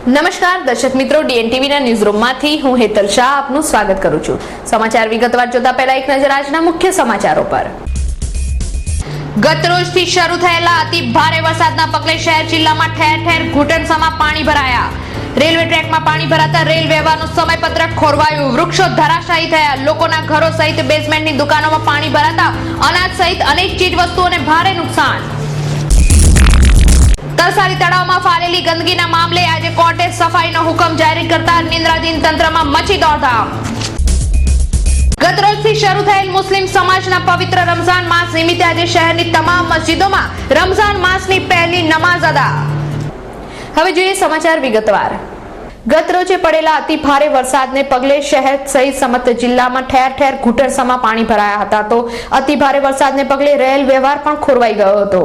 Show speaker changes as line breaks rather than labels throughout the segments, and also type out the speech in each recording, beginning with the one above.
નમસ્કાર દર્શક મિત્રો, ડીએનટીવીના ન્યૂઝરૂમમાંથી હું હેતલ શાહ આપનું સ્વાગત કરું છું। સમાચાર વિગતવાર જોતા પહેલા એક નજર આજના મુખ્ય સમાચારો પર। ગત રોજથી શરૂ થયેલા અતિ ભારે વરસાદના પગલે શહેર જિલ્લામાં ઠેર ઠેર ઘૂંટણસમા પાણી ભરાયા। રેલવે ટ્રેકમાં પાણી ભરાતા રેલ વ્યવહારનું સમયપત્રક ખોરવાયું। વૃક્ષો ધરાશાયી થયા। લોકોના ઘરો સહિત બેઝમેન્ટની દુકાનોમાં પાણી ભરાતા અનાજ સહિત અનેક ચીજવસ્તુઓને ભારે નુકસાન। તરસાલી તળાવમાં ફાલેલી ગંદકીના મામલે આજે કોર્ટે સફાઈનો હુકમ જારી કરતા નિંદ્રાધીન તંત્રમાં મચી દોડધામ। ગત રોજથી શરૂ થયેલ મુસ્લિમ સમાજના પવિત્ર રમઝાન માસ નિમિત્તે આજે શહેરની તમામ મસ્જિદોમાં રમઝાન માસની પહેલી નમાઝ અદા। હવે જોઈએ સમાચાર વિગતવાર। ગત રોજે પડેલા અતિ ભારે વરસાદને પગલે શહેર સહિત સમગ્ર જિલ્લામાં ઠેર ઠેર ઘૂંટણસમા પાણી ભરાયા હતા, તો અતિ ભારે વરસાદને પગલે રેલ વ્યવહાર પણ ખોરવાઈ ગયો હતો।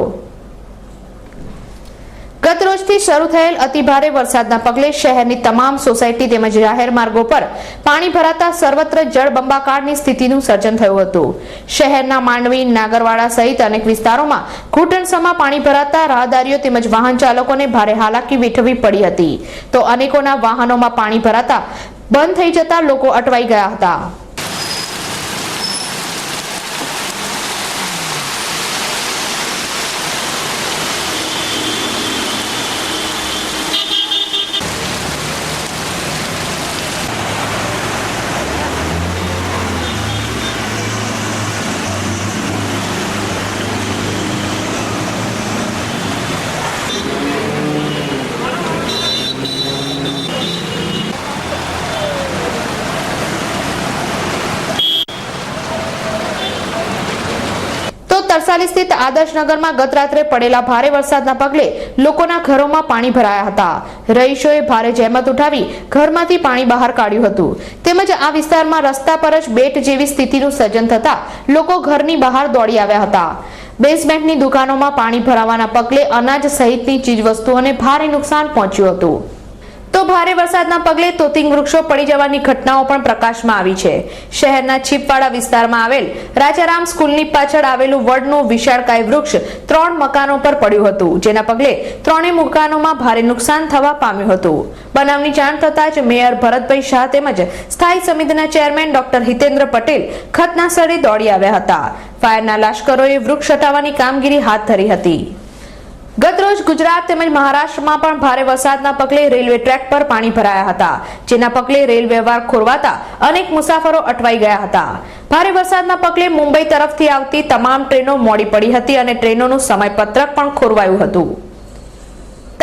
ગત રોજથી શરૂ થયેલ અતિ ભારે વરસાદના પગલે શહેરની તમામ સોસાયટી તેમજ જાહેર માર્ગો પર પાણી ભરાતા સર્વત્ર જળબંબાકારની સ્થિતિનું સર્જન થયું હતું। શહેરના માંડવી, નાગરવાડા સહિત અનેક વિસ્તારોમાં ઘૂંટણસમા પાણી ભરાતા રાહદારીઓ તેમજ વાહન ચાલકોને ભારે હાલાકી વેઠવી પડી હતી, તો અનેકોના વાહનોમાં પાણી ભરાતા બંધ થઈ જતા લોકો અટવાઈ ગયા હતા। તરસાલી સ્થિત આદર્શનગરમાં ગત રાત્રે પડેલા ભારે વરસાદના પગલે લોકોના ઘરોમાં પાણી ભરાયા હતા। રહીશોએ ભારે જહેમત ઉઠાવી ઘરમાંથી પાણી બહાર કાઢ્યું હતું, તેમજ આ વિસ્તારમાં રસ્તા પર જ બેટ જેવી સ્થિતિનું સર્જન થતા લોકો ઘરની બહાર દોડી આવ્યા હતા। બેઝમેન્ટની દુકાનોમાં પાણી ભરાવાના પગલે અનાજ સહિતની ચીજવસ્તુઓને ભારે નુકસાન પહોંચ્યું હતું। તો ભારે વરસાદના પગલે તોતિંગ વૃક્ષો પડી જવાની ઘટનાઓ પણ પ્રકાશમાં આવી છે। શહેરના છીપવાડા વિસ્તારમાં આવેલ રાજારામ સ્કૂલની પાછળ આવેલું વડનું વિશાળકાય વૃક્ષ 3 મકાનો પર પડ્યું હતું, જેના પગલે 3 મકાનોમાં ભારે નુકસાન થવા પામ્યું હતું। બનાવની જાણ થતાં જ મેયર ભરતભાઈ શાહ તેમજ સ્થાયી સમિતિના ચેરમેન ડોક્ટર હિતેન્દ્ર પટેલ ઘટના સ્થળે દોડી આવ્યા હતા। ફાયરના લાશ્કરોએ વૃક્ષ હટાવવાની કામગીરી હાથ ધરી હતી। ગત રોજ ગુજરાત તેમજ મહારાષ્ટ્રમાં પણ ભારે વરસાદના પગલે રેલવે ટ્રેક પર પાણી ભરાયા હતા, જેના પગલે રેલ વ્યવહાર ખોરવાતા અનેક મુસાફરો અટવાઈ ગયા હતા। ભારે વરસાદના પગલે મુંબઈ તરફથી આવતી તમામ ટ્રેનો મોડી પડી હતી અને ટ્રેનોનું સમયપત્રક પણ ખોરવાયું હતું।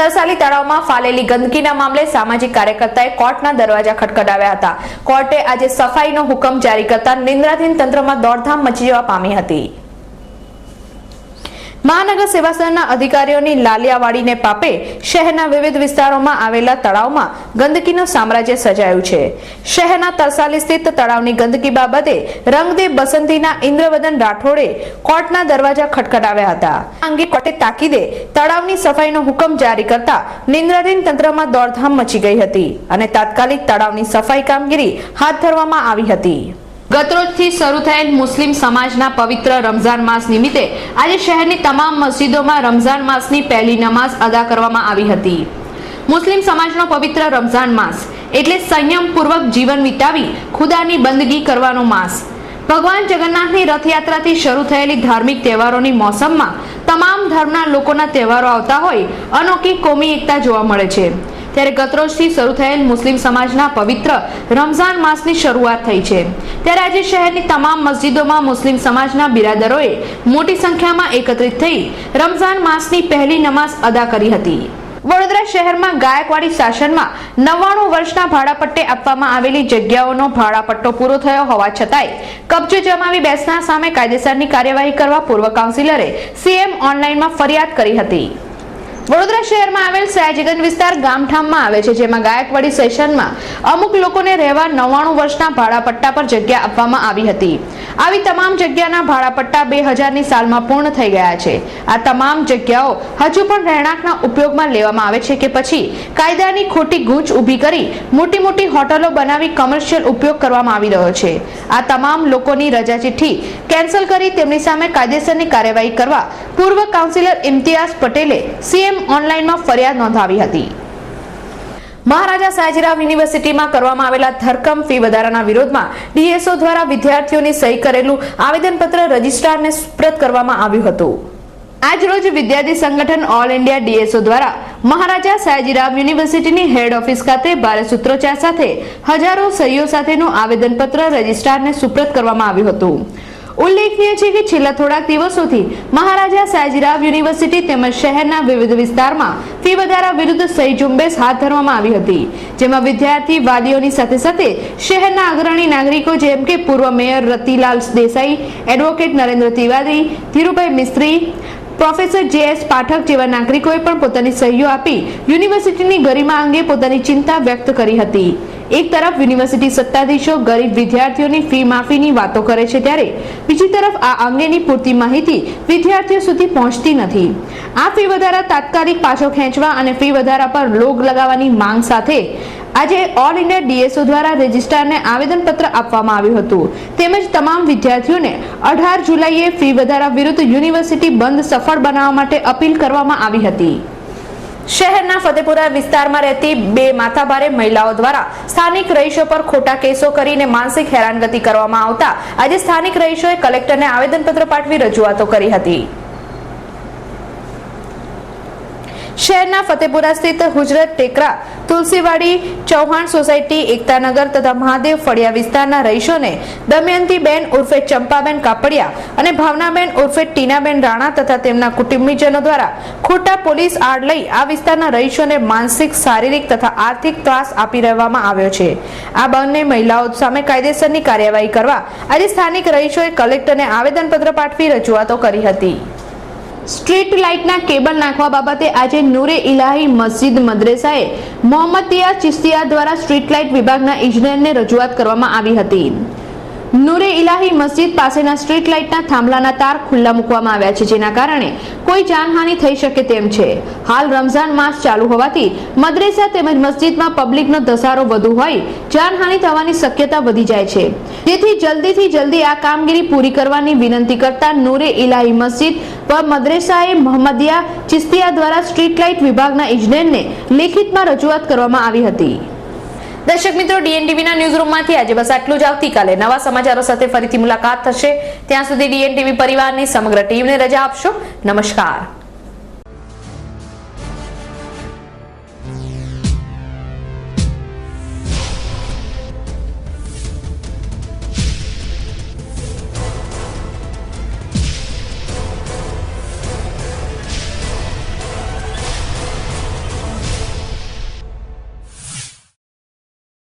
તરસાલી તળાવમાં ફાલેલી ગંદકીના મામલે સામાજિક કાર્યકર્તાએ કોર્ટના દરવાજા ખટખટાવ્યા હતા। કોર્ટે આજે સફાઈનો હુકમ જારી કરતા નિંદ્રાધીન તંત્રમાં દોડધામ મચી જવા પામી હતી। મહાનગર સેવા સંઘના અધિકારીઓની લાલિયાવાડીને પાપે શહેરના વિવિધ વિસ્તારોમાં આવેલા તળાવમાં ગંદકીનું સામ્રાજ્ય સજાયું છે। શહેરના તરસાલી સ્થિત તળાવની ગંદકી બાબતે રંગદે બસંતીના ઇન્દ્રવદન રાઠોડે કોર્ટના દરવાજા ખટખટાવ્યા હતા। આ અંગે કોર્ટે તાકીદે તળાવની સફાઈનો હુકમ જારી કરતા નિંદ્રાધીન તંત્રમાં દોડધામ મચી ગઈ હતી અને તાત્કાલિક તળાવની સફાઈ કામગીરી હાથ ધરવામાં આવી હતી। ગત રોજથી શરૂ થયેલ મુસ્લિમ સમાજના પવિત્ર રમઝાન માસ નિમિત્તે આજે શહેરની તમામ મસ્જિદોમાં રમઝાન માસની પહેલી નમાઝ અદા કરવામાં આવી હતી। મુસ્લિમ સમાજનો પવિત્ર રમઝાન માસ એટલે સંયમપૂર્વક જીવન વિતાવી ખુદાની બંદગી કરવાનો માસ। ભગવાન જગન્નાથની રથયાત્રાથી શરૂ થયેલી ધાર્મિક તહેવારોની મોસમમાં તમામ ધર્મના લોકોના તહેવારો આવતા હોય અનોખી કોમી એકતા જોવા મળે છે। ત્યારે ગતરોજથી શરૂ થયેલ મુસ્લિમ સમાજના પવિત્ર રમઝાન માસની શરૂઆત થઈ છે। ત્યારે આજે શહેરની તમામ મસ્જિદોમાં મુસ્લિમ સમાજના બિરાદરોએ મોટી સંખ્યામાં એકત્રિત થઈ રમઝાન માસની પહેલી નમાઝ અદા કરી હતી। વડોદરા શહેરમાં ગાયકવાડી શાસનમાં 99 વર્ષના ભાડાપટ્ટે આપવામાં આવેલી જગ્યાઓનો ભાડાપટ્ટો પૂરો થયો હોવા છતાંય કબજો જમાવી બેસનાર સામે કાયદેસરની કાર્યવાહી કરવા પૂર્વ કાઉન્સિલરે સીએમ ઓનલાઈનમાં ફરિયાદ કરી હતી। વડોદરા શહેરમાં આવેલ સયાજીગંજ વિસ્તાર ગામઠામમાં આવે છે, જેમાં ગાયકવાડી સેશનમાં અમુક લોકોને રહેવા 99 વર્ષના ભાડાપટ્ટા પર જગ્યા આપવામાં આવી હતી। આવી તમામ જગ્યાના ભાડાપટ્ટા 2000ની સાલમાં પૂર્ણ થઈ ગયા છે। આ તમામ જગ્યાઓ હજુ પણ રહેણાંકના ઉપયોગમાં લેવામાં આવે છે કે પછી કાયદાની ખોટી ગૂંચ ઊભી કરી મોટી મોટી હોટલો બનાવી કોમર્શિયલ ઉપયોગ કરવામાં આવી રહ્યો છે। આ તમામ લોકોની રજા ચિઠ્ઠી કેન્સલ કરી તેમની સામે કાયદેસરની કાર્યવાહી કરવા પૂર્વ કાઉન્સિલર ઇમ્તિયાઝ પટેલે સીએમ ઓનલાઈનમાં ફરિયાદ નોંધાવી હતી। મહારાજા સયાજીરાવ યુનિવર્સિટીમાં કરવામાં આવેલા ધરખમ ફી વધારાના વિરોધમાં ડીએસઓ દ્વારા વિદ્યાર્થીઓની સહી કરેલું આવેદનપત્ર રજિસ્ટ્રારને સુપ્રત કરવામાં આવ્યું હતું. આજરોજ વિદ્યાર્થી સંગઠન ઓલ ઇન્ડિયા ડીએસઓ દ્વારા મહારાજા સયાજીરાવ યુનિવર્સિટીની હેડ ઓફિસ ખાતે ભારે સૂત્રોચ્ચાર સાથે હજારો સહીઓ સાથેનું આવેદનપત્ર રજિસ્ટ્રારને સુપ્રત કરવામાં આવ્યું હતું. ઉલ્લેખનીય છે કે છેલ્લા થોડાક દિવસોથી મહારાજા સયાજીરાવ યુનિવર્સિટી તેમજ શહેરના વિવિધ વિસ્તારમાં ફી વધારા વિરુદ્ધ સહી ઝુંબેશ હાથ ધરવામાં આવી હતી, જેમાં વિદ્યાર્થી વાલીઓની સાથે સાથે શહેરના અગ્રણી નાગરિકો જેમ કે પૂર્વ મેયર રતિલાલ દેસાઈ, એડવોકેટ નરેન્દ્ર તિવારી, ધીરુભાઈ મિસ્ત્રી, પ્રોફેસર જે.એસ. પાઠક જેવા નાગરિકોએ પણ પોતાની સહીઓ આપી યુનિવર્સિટીની ગરિમા અંગે પોતાની ચિંતા વ્યક્ત કરી હતી. એક તરફ યુનિવર્સિટી સત્તાધીશો ગરીબ વિદ્યાર્થીઓની ફી માફીની વાતો કરે છે, ત્યારે બીજી તરફ આ અંગેની પૂરતી માહિતી વિદ્યાર્થીઓ સુધી પહોંચતી નથી. આ ફી વધારા તાત્કાલિક પાછો ખેંચવા અને ફી વધારા પર રોક લગાવવાની માંગ સાથે આજે ઓલ ઇન્ડિયા ડીએસઓ દ્વારા રજિસ્ટ્રારને આવેદનપત્ર આપવામાં આવ્યું હતું. તેમજ તમામ વિદ્યાર્થીઓને 18 જુલાઈએ ફી વધારા વિરુદ્ધ યુનિવર્સિટી બંધ સફળ બનાવવા માટે અપીલ કરવામાં આવી હતી. શહેરના ફતેપુરા વિસ્તારમાં રહેતી બે માથાભારે મહિલાઓ દ્વારા સ્થાનિક રહીશો પર ખોટા કેસો કરીને માનસિક હેરાનગતિ કરવામાં આવતા આજે સ્થાનિક રહીશોએ કલેક્ટરને આવેદનપત્ર પાઠવી રજૂઆતો કરી હતી. શહેરના ફતેપુરા સ્થિત હુજરત ટેકરા, તુલસીવાડી, ચૌહાણ સોસાયટી, એકતાનગર તથા મહાદેવ ફળિયા વિસ્તારના રહીશોને દમયંતીબેન ઉર્ફે ચંપાબેન કાપડિયા અને ભાવનાબેન ઉર્ફે ટીનાબેન રાણા તથા તેમના કુટુંબીજનો દ્વારા ખોટા પોલીસ આડ લઈ આ વિસ્તારના રહીશોને માનસિક, શારીરિક તથા આર્થિક ત્રાસ આપી રહેવામાં આવ્યો છે. આ બંને મહિલાઓ સામે કાયદેસરની કાર્યવાહી કરવા આજે સ્થાનિક રહીશોએ કલેક્ટરને આવેદનપત્ર પાઠવી રજૂઆતો કરી હતી. સ્ટ્રીટ લાઇટના કેબલ નાખવા બાબતે આજે નૂરે ઇલાહી મસ્જિદ મદ્રેસાએ મોહમ્મદિયા ચિશ્તિયા દ્વારા સ્ટ્રીટ લાઇટ વિભાગના ઇજનેરને રજૂઆત કરવામાં આવી હતી. નૂરે ઇલાહી મસ્જિદ પાસેના સ્ટ્રીટ લાઇટના થાંભલાના તાર ખુલ્લા મૂકવામાં આવ્યા છે, જેના કારણે કોઈ જાનહાનિ થઈ શકે તેમ છે. હાલ રમઝાન માસ ચાલુ હોવાથી મદ્રેસા તેમજ મસ્જિદમાં પબ્લિકનો ધસારો વધુ હોય જાનહાનિ થવાની શક્યતા વધી જાય છે. જેથી જલ્દીથી જલ્દી આ કામગીરી પૂરી કરવાની વિનંતી કરતા નૂરે ઇલાહી મસ્જિદ પર મદ્રેસાએ મોહમ્મદિયા ચિશ્તિયા દ્વારા સ્ટ્રીટ લાઇટ વિભાગના ઇજનેરને લેખિતમાં રજૂઆત કરવામાં આવી હતી. દર્શક મિત્રો, ડીએનટીવીના ન્યૂઝ રૂમમાંથી આજે બસ આટલું જ. આવતીકાલે નવા સમાચારો સાથે ફરીથી મુલાકાત થશે. ત્યાં સુધી ડીએનટીવી પરિવારની સમગ્ર ટીમને રજા આપશો. નમસ્કાર.